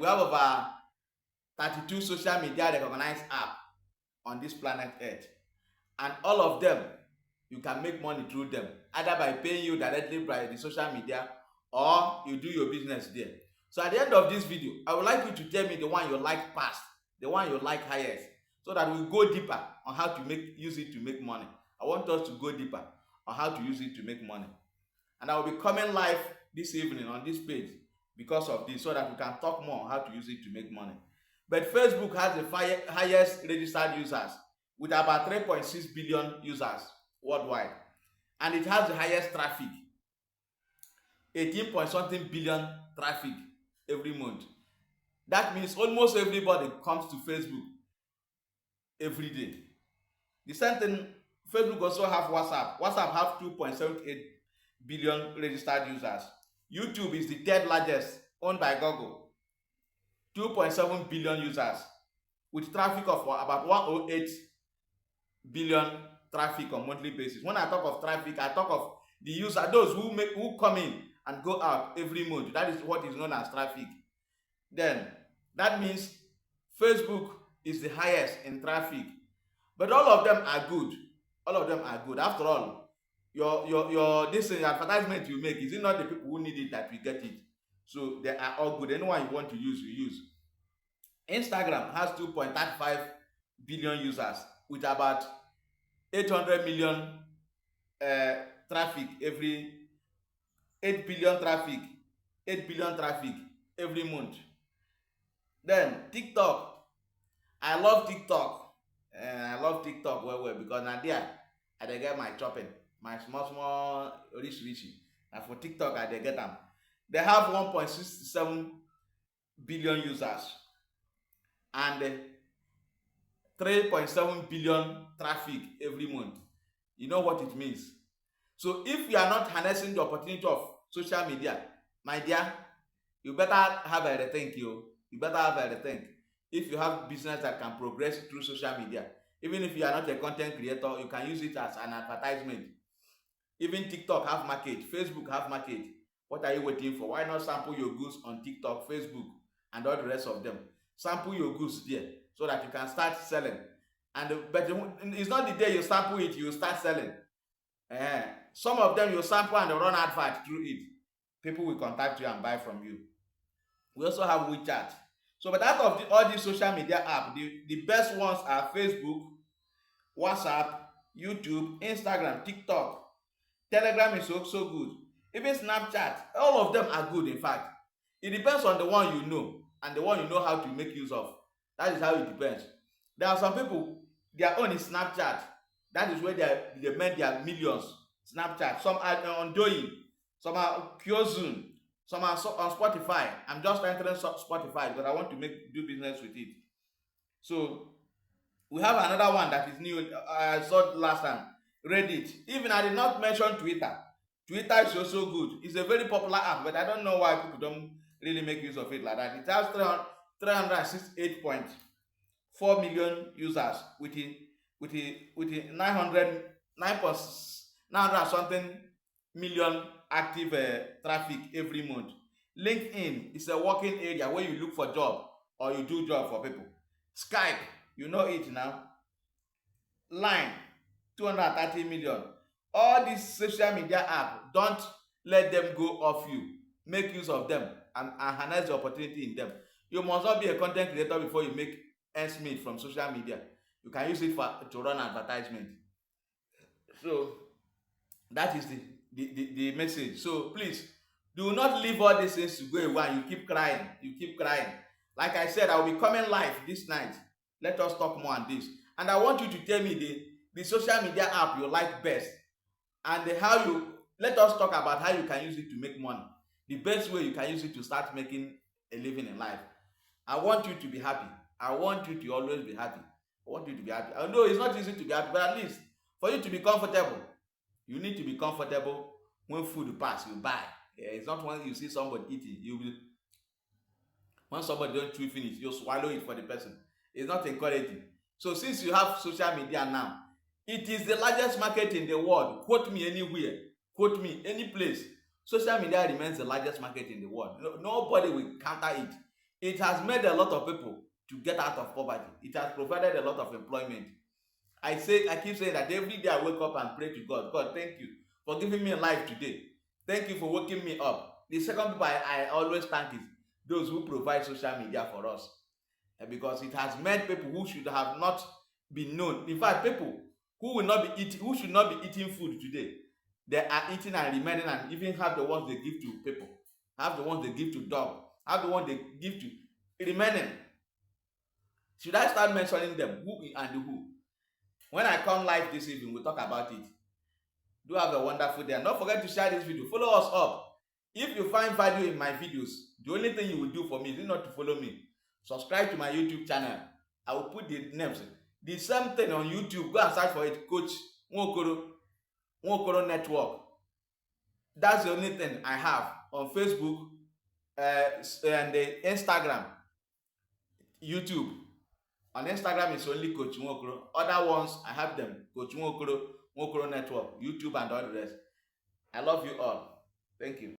We have over 32 social media recognized apps on this planet Earth. And all of them, you can make money through them, either by paying you directly by the social media or you do your business there. So at the end of this video, I would like you to tell me the one you like past, the one you like highest, so that we go deeper on how to use it to make money. I want us to go deeper on how to use it to make money. And I will be coming live this evening on this page because of this, so that we can talk more on how to use it to make money. But Facebook has the highest registered users with about 3.6 billion users worldwide. And it has the highest traffic, 18 point something billion traffic every month. That means almost everybody comes to Facebook every day. The same thing, Facebook also have WhatsApp. WhatsApp have 2.78 billion registered users. YouTube is the third largest, owned by Google, 2.7 billion users with traffic of about 108 billion traffic on monthly basis. When I talk of traffic, I talk of the user, those who come in and go out every month. That is what is known as traffic. Then that means Facebook is the highest in traffic. But all of them are good. All of them are good. After all, your this advertisement you make, is it not the people who need it that will get it? So they are all good. Anyone you want to use, you use. Instagram has 2.35 billion users with about 800 million traffic every 8 billion traffic every month. Then TikTok, I love TikTok. I love TikTok well because now there I dey get my chopping, my small rich. And for TikTok I dey get them. They have 1.67 billion users and 3.7 billion traffic every month. You know what it means. So if you are not harnessing the opportunity of social media, my dear, you better have a rethink. You better have a rethink. If you have business that can progress through social media, even if you are not a content creator, you can use it as an advertisement. Even TikTok have market, Facebook have market. What are you waiting for? Why not sample your goods on TikTok, Facebook, and all the rest of them? Sample your goods there so that you can start selling. But it's not the day you sample it, you start selling. Some of them you sample and they run advert through it. People will contact you and buy from you. We also have WeChat. So, but out of all these social media apps, the best ones are Facebook, WhatsApp, YouTube, Instagram, TikTok. Telegram is also good. Even Snapchat, all of them are good. In fact, it depends on the one you know and the one you know how to make use of. That is how it depends. There are some people, their own is Snapchat. That is where they make their millions. Snapchat. Some are on Douyin, some are Kyozun, some are on Spotify. I'm just entering Spotify because I want to do business with it. So we have another one that is new. I saw last time, Reddit. Even I did not mention Twitter. Twitter is also good. It's a very popular app, but I don't know why people don't really make use of it like that. It has 368.4 million users with 900 something million active traffic every month. LinkedIn is a working area where you look for job or you do job for people. Skype, you know it now. Line, 230 million. All these social media apps, don't let them go off you. Make use of them and harness the opportunity in them. You must not be a content creator before you make ends meet from social media. You can use it to run advertisement. So that is the message. So please do not leave all these things to go away and you keep crying. Like I said, I will be coming live this night. Let us talk more on this. And I want you to tell me the social media app you like best and let us talk about how you can use it to make money. The best way you can use it to start making a living in life. I want you to be happy. I want you to always be happy. I want you to be happy. I know it's not easy to be happy, but at least for you to be comfortable, you need to be comfortable. When food pass, you buy. It's not when you see somebody eating, when somebody don't chew finish, you swallow it for the person. It's not encouraging. So since you have social media now, it is the largest market in the world. Quote me anywhere. Quote me any place. Social media remains the largest market in the world. Nobody will counter it. It has made a lot of people to get out of poverty. It has provided a lot of employment. I keep saying that every day I wake up and pray to God. God, thank you for giving me life today. Thank you for waking me up. The second people I always thank is those who provide social media for us, because it has made people who should have not been known. In fact, people who should not be eating food today, they are eating and remaining, and even have the ones they give to people, have the ones they give to dog, have the ones they give to remaining. Should I start mentioning them, who and who? When I come live this evening, we'll talk about it. Do have a wonderful day. And don't forget to share this video. Follow us up. If you find value in my videos, the only thing you will do for me is not to follow me. Subscribe to my YouTube channel. I will put the names. The same thing on YouTube. Go and search for it. COACH-NWOKORO Network. That's the only thing I have on Facebook and Instagram. YouTube. On Instagram it's only COACH-NWOKORO. Other ones I have them. COACH-NWOKORO, NWOKORO Network, YouTube and all the rest. I love you all. Thank you.